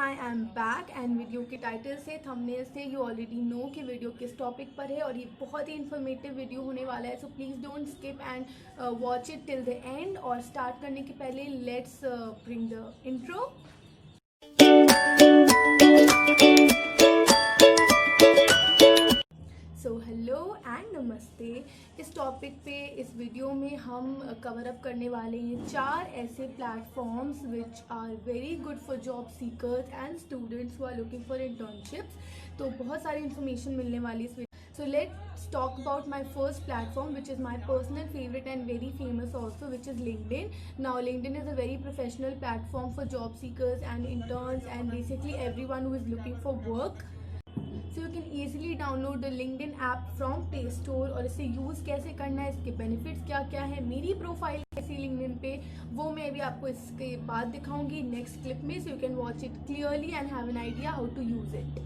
I am back and video के title से thumbnail से यू ऑलरेडी नो कि वीडियो किस टॉपिक पर है और ये बहुत ही इन्फॉर्मेटिव वीडियो होने वाला है। So please don't skip and watch it till the end. और स्टार्ट करने के पहले let's bring the intro. So hello and नमस्ते। इस टॉपिक पे इस वीडियो में हम कवर अप करने वाले हैं 4 ऐसे platforms which are very good for job seekers and students who are looking for internships. तो बहुत सारी इन्फॉर्मेशन मिलने वाली इस video. So let's talk about my first platform, which is my personal favorite and very famous also, which is LinkedIn. Now LinkedIn is a very professional platform for job seekers and interns and basically everyone who is looking for work. So you can easily download the LinkedIn app from Play Store। और इसे use कैसे करना है, इसके benefits क्या क्या है, मेरी प्रोफाइल कैसी LinkedIn पे, वो मैं भी आपको इसके बाद दिखाऊंगी नेक्स्ट क्लिप में। So you can watch it clearly and have an idea how to use it.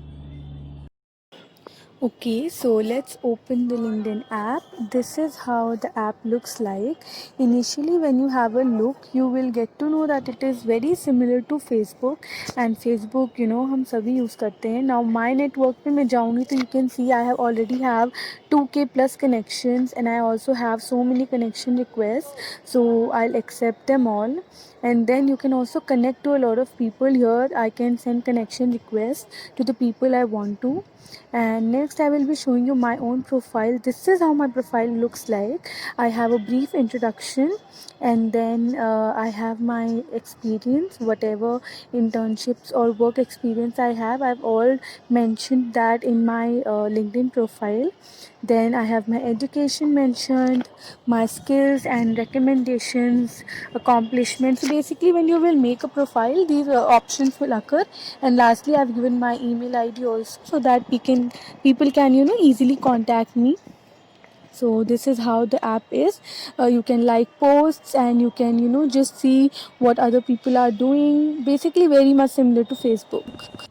Okay, so let's open the LinkedIn app. This is how the app looks like. Initially, when you have a look, you will get to know that it is very similar to Facebook. And Facebook, हम सभी use करते हैं. Now, my network पे मैं जाऊँगी तो you can see I have already have 2K plus connections and I also have so many connection requests. So I'll accept them all. And then you can also connect to a lot of people here. I can send connection requests to the people I want to. And next I will be showing you my own profile. This is how my profile looks like. I have a brief introduction and then I have my experience, whatever internships or work experience I have, I've all mentioned that in my LinkedIn profile. Then I have my education mentioned, my skills and recommendations, accomplishments. So basically when you will make a profile, these options will occur. And lastly, I've given my email ID also so that people can easily contact me. So this is how the app is. You can like posts and you can just see what other people are doing. Basically very much similar to Facebook.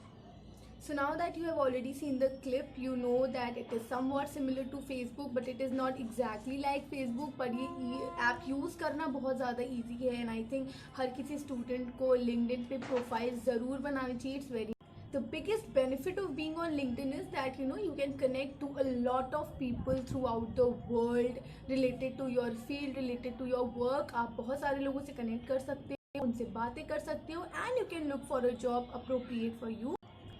So now that you have already seen the clip, you know that it is somewhat similar to Facebook, but it is not exactly like Facebook. पर ये app use करना बहुत ज़्यादा easy है and I think हर किसी student को LinkedIn पे profile ज़रूर बनानी चाहिए. It's very the biggest benefit of being on LinkedIn is that you can connect to a lot of people throughout the world related to your field, related to your work. आप बहुत सारे लोगों से connect कर सकते हो, उनसे बातें कर सकते हो and you can look for a job appropriate for you.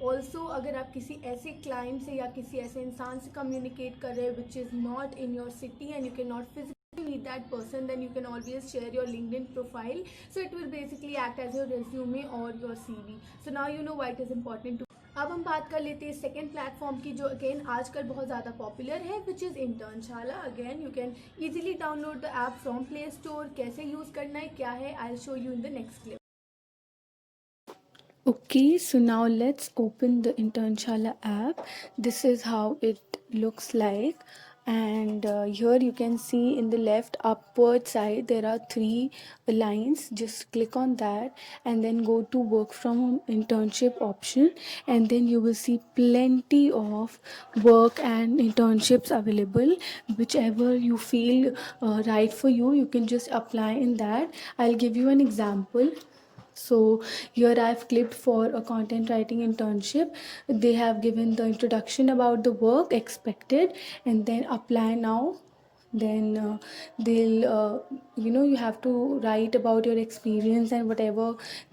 Also अगर आप किसी ऐसे क्लाइंट से या किसी ऐसे इंसान से कम्युनिकेट कर रहे हैं which is not in your city and you can not physically meet that person, then you can always share your LinkedIn profile. So it will basically act as your resume or your CV. So now you know why it is important to. अब हम बात कर लेते हैं second platform की, जो again आजकल बहुत ज़्यादा पॉपुलर है, which is Internshala. Again you can easily download the app from play store. कैसे यूज़ करना है, क्या है, I will show you in the next clip. Okay, so now let's open the Internshala app. This is how it looks like. And here you can see in the left upward side there are 3 lines. Just click on that and then go to work from home internship option, and then you will see plenty of work and internships available. Whichever you feel right for you, you can just apply in that. I'll give you an example. So here I've clicked for a content writing internship. They have given the introduction about the work expected and then apply now. Then they'll you have to write about your experience and whatever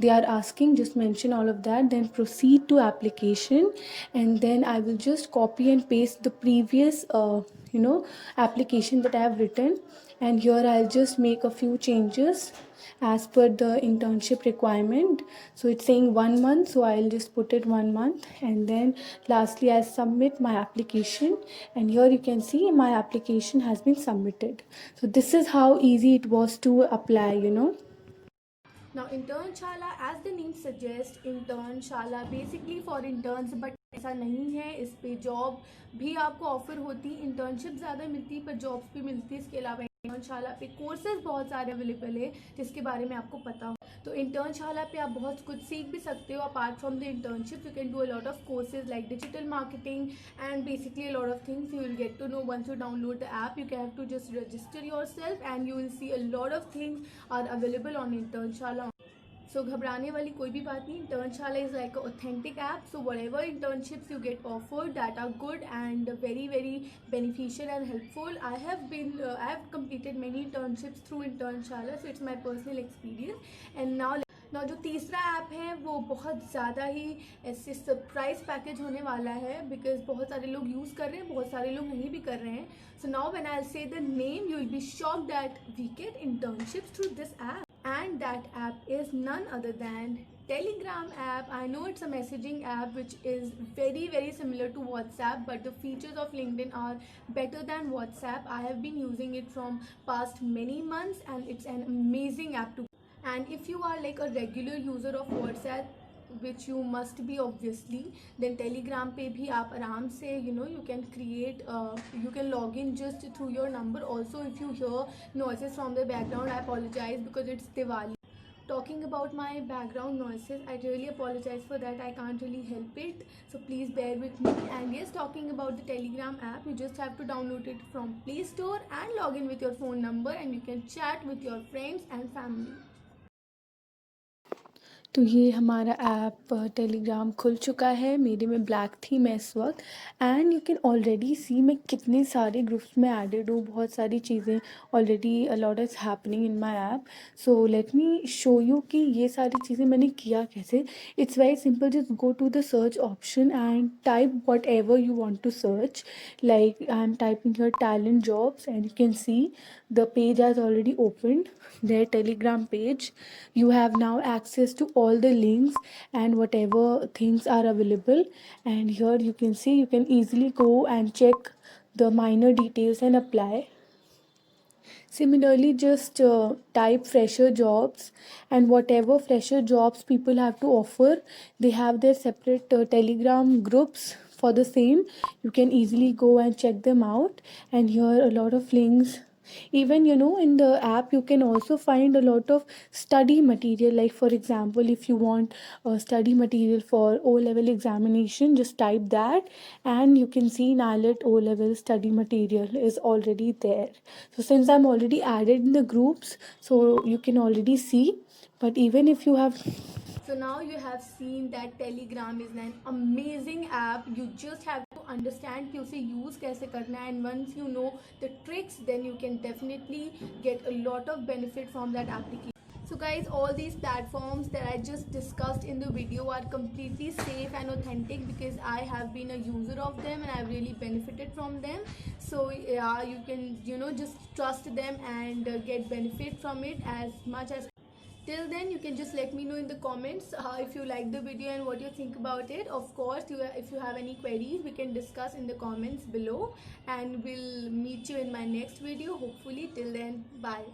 they are asking, just mention all of that, then proceed to application. And then I will just copy and paste the previous application that I have written, and here I'll just make a few changes as per the internship requirement. So it's saying 1 month, so I'll just put it 1 month, and then lastly I submit my application, and here you can see my application has been submitted. So this is how easy it was to apply. Now Internshala, as the name suggests, Internshala basically for interns, but ऐसा नहीं है. इस पे job भी आपको offer होती है, internship ज़्यादा मिलती है पर जॉब्स भी मिलती है. इसके अलावा इंटर्नशाला पे कोर्सेज बहुत सारे अवेलेबल है जिसके बारे में आपको पता हो. तो इंटर्नशाला पे आप बहुत कुछ सीख भी सकते हो. Apart from the internship you can do a lot of courses like digital marketing and basically a lot of things you will get to know once you download the app. You can have to just register yourself and you will see a lot of things are available on Internshala. So घबराने वाली कोई भी बात नहीं. Internship is like an authentic app. So whatever internships you get offered that are good and very very beneficial and helpful. I have completed many internships through Internship, so it's my personal experience. And now जो तीसरा app है वो बहुत ज़्यादा ही ऐसे surprise package होने वाला है, बिकॉज बहुत सारे लोग यूज़ कर रहे हैं, बहुत सारे लोग नहीं भी कर रहे हैं. So now when I say the name you will be shocked that we get internships through this app. And that app is none other than Telegram app. I know it's a messaging app which is very very similar to WhatsApp, but the features of LinkedIn are better than WhatsApp. I have been using it from past many months and it's an amazing app to. And if you are like a regular user of WhatsApp, which you must be obviously, then Telegram पे भी आप आराम से you can create you can log in just through your number. Also if you hear noises from the background, I apologize because it's Diwali. Talking about my background noises, I really apologize for that. I can't really help it, so please bear with me. And yes, talking about the Telegram app, you just have to download it from Play Store and log in with your phone number, and you can chat with your friends and family. तो ये हमारा app Telegram खुल चुका है. मेरे में black थी मैं इस वक्त. एंड यू कैन ऑलरेडी सी मैं कितने सारे ग्रुप्स में एडेड हूँ. बहुत सारी चीज़ें already lot is happening in my app. So let me show you कि ये सारी चीज़ें मैंने किया कैसे. It's very simple. Just go to the search option and type whatever you want to search. Like I'm typing here talent jobs and you can see the page has already opened, their Telegram page. You have now access to all the links and whatever things are available, and here you can see you can easily go and check the minor details and apply. Similarly, just type fresher jobs, and whatever fresher jobs people have to offer, they have their separate Telegram groups for the same. You can easily go and check them out, and here a lot of links. Even in the app you can also find a lot of study material. Like for example, if you want study material for O-level examination, just type that and you can see NILET O-level study material is already there. So since I'm already added in the groups, so you can already see. But even if you have. So now you have seen that Telegram is an amazing app. You just have to understand कि उसे use कैसे करना है, and once you know the tricks, then you can definitely get a lot of benefit from that application. So guys, all these platforms that I just discussed in the video are completely safe and authentic because I have been a user of them and I've really benefited from them. So yeah, you can just trust them and get benefit from it as much as. Till then, you can just let me know in the comments if you like the video and what you think about it. Of course, if you have any queries, we can discuss in the comments below, and we'll meet you in my next video hopefully. Till then, bye.